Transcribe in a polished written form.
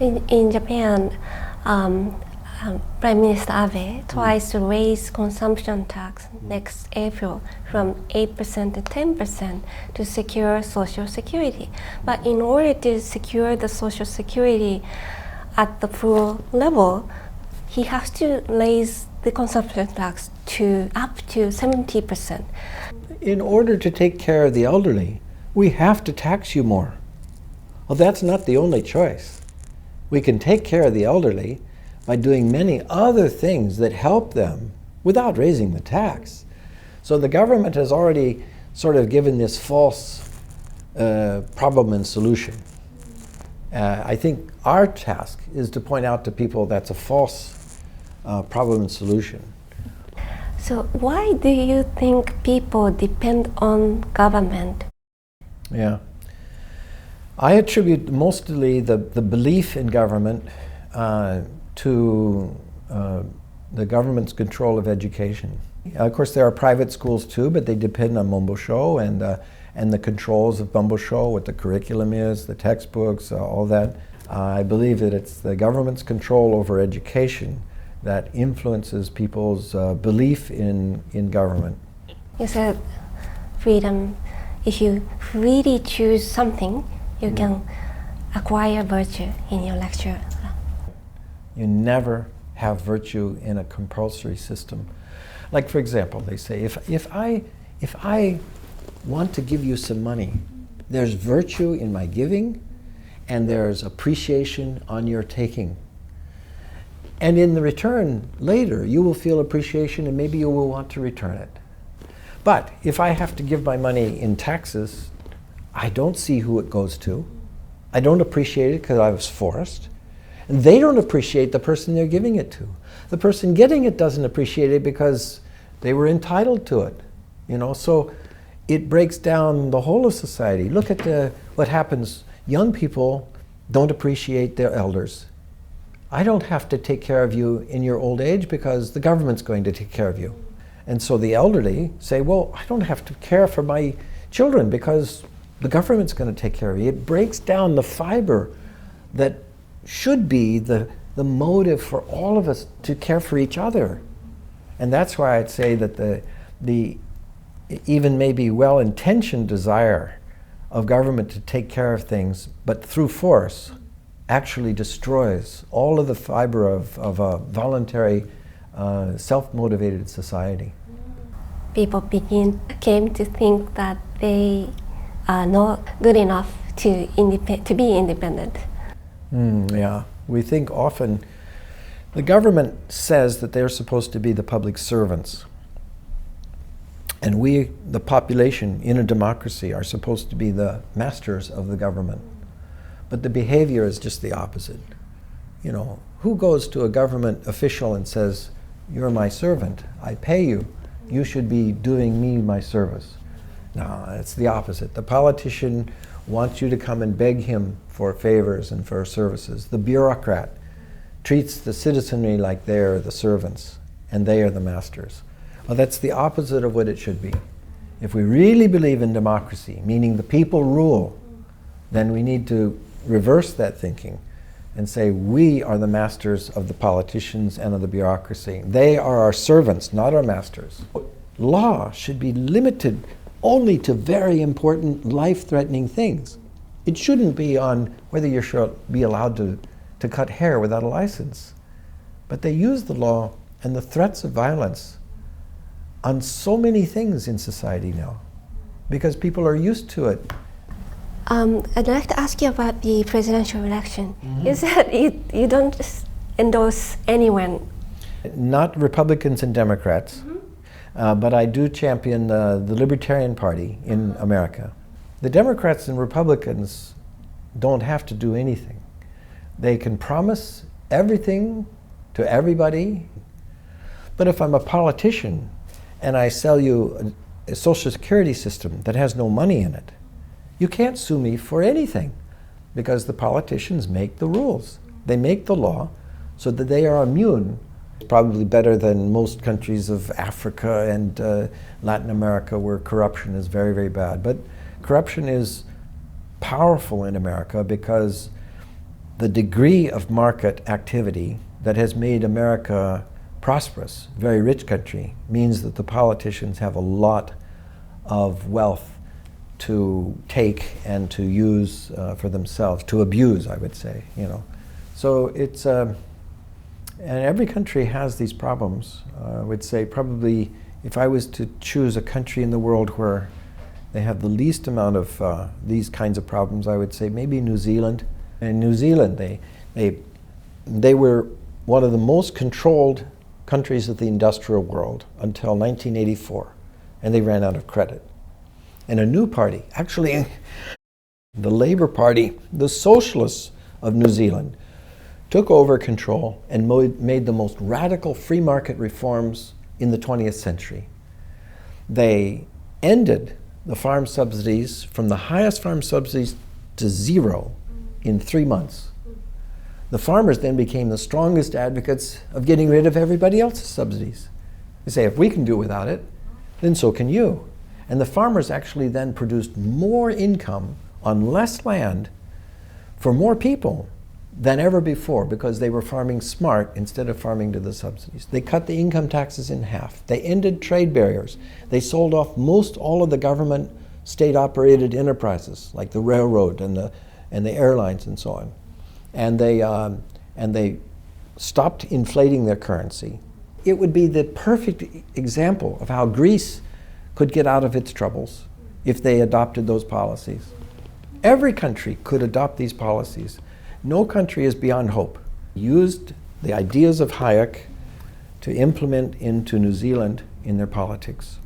In Japan, Prime Minister Abe tries to raise consumption tax next April from 8% to 10% to secure Social Security. But in order to secure the Social Security at the full level, he has to raise the consumption tax to up to 70%. In order to take care of the elderly, we have to tax you more. Well, that's not the only choice. We can take care of the elderly by doing many other things that help them without raising the tax. So the government has already sort of given this false problem and solution. I think our task is to point out to people that's a false problem and solution. So why do you think people depend on government? Yeah. I attribute mostly the belief in government to the government's control of education. Of course, there are private schools too, but they depend on Bumbusho and the controls of Bumbusho, what the curriculum is, the textbooks, all that. I believe that it's the government's control over education that influences people's belief in government. You said freedom. If you really choose something, you can acquire virtue in your lecture. You never have virtue in a compulsory system. Like, for example, they say, if I want to give you some money, there's virtue in my giving and there's appreciation on your taking. And in the return later, you will feel appreciation and maybe you will want to return it. But if I have to give my money in taxes, I don't see who it goes to. I don't appreciate it because I was forced. And they don't appreciate the person they're giving it to. The person getting it doesn't appreciate it because they were entitled to it. So it breaks down the whole of society. Look at what happens. Young people don't appreciate their elders. I don't have to take care of you in your old age because the government's going to take care of you. And so the elderly say, well, I don't have to care for my children because the government's going to take care of you. It breaks down the fiber that should be the motive for all of us to care for each other. And that's why I'd say that the even maybe well-intentioned desire of government to take care of things, but through force, actually destroys all of the fiber of a voluntary, self-motivated society. People came to think that they are not good enough to be independent. Yeah, we think often the government says that they're supposed to be the public servants. And we, the population in a democracy, are supposed to be the masters of the government. But the behavior is just the opposite. Who goes to a government official and says, you're my servant, I pay you, you should be doing me my service? No, it's the opposite. The politician wants you to come and beg him for favors and for services. The bureaucrat treats the citizenry like they're the servants and they are the masters. Well, that's the opposite of what it should be. If we really believe in democracy, meaning the people rule, then we need to reverse that thinking and say we are the masters of the politicians and of the bureaucracy. They are our servants, not our masters. Law should be limited only to very important life-threatening things. It shouldn't be on whether you should be allowed to cut hair without a license. But they use the law and the threats of violence on so many things in society now because people are used to it. I'd like to ask you about the presidential election. You said you don't endorse anyone. Not Republicans and Democrats, but I do champion the Libertarian Party in America. The Democrats and Republicans don't have to do anything. They can promise everything to everybody, but if I'm a politician and I sell you a Social Security system that has no money in it, you can't sue me for anything because the politicians make the rules. They make the law so that they are immune. Probably better than most countries of Africa and Latin America where corruption is very, very bad. But corruption is powerful in America because the degree of market activity that has made America prosperous, very rich country, means that the politicians have a lot of wealth to take and to use for themselves, to abuse, I would say, you know. So it's, and every country has these problems. I would say probably if I was to choose a country in the world where they have the least amount of these kinds of problems, I would say maybe New Zealand. In New Zealand, they were one of the most controlled countries of the industrial world until 1984, and they ran out of credit. And a new party, actually the Labour Party, the socialists of New Zealand, took over control and made the most radical free market reforms in the 20th century. They ended the farm subsidies from the highest farm subsidies to zero in 3 months. The farmers then became the strongest advocates of getting rid of everybody else's subsidies. They say, if we can do without it, then so can you. And the farmers actually then produced more income on less land for more people than ever before because they were farming smart instead of farming to the subsidies. They cut the income taxes in half. They ended trade barriers. They sold off most all of the government state-operated enterprises like the railroad and the airlines and so on. And they stopped inflating their currency. It would be the perfect example of how Greece could get out of its troubles if they adopted those policies. Every country could adopt these policies. No country is beyond hope. Used the ideas of Hayek to implement into New Zealand in their politics.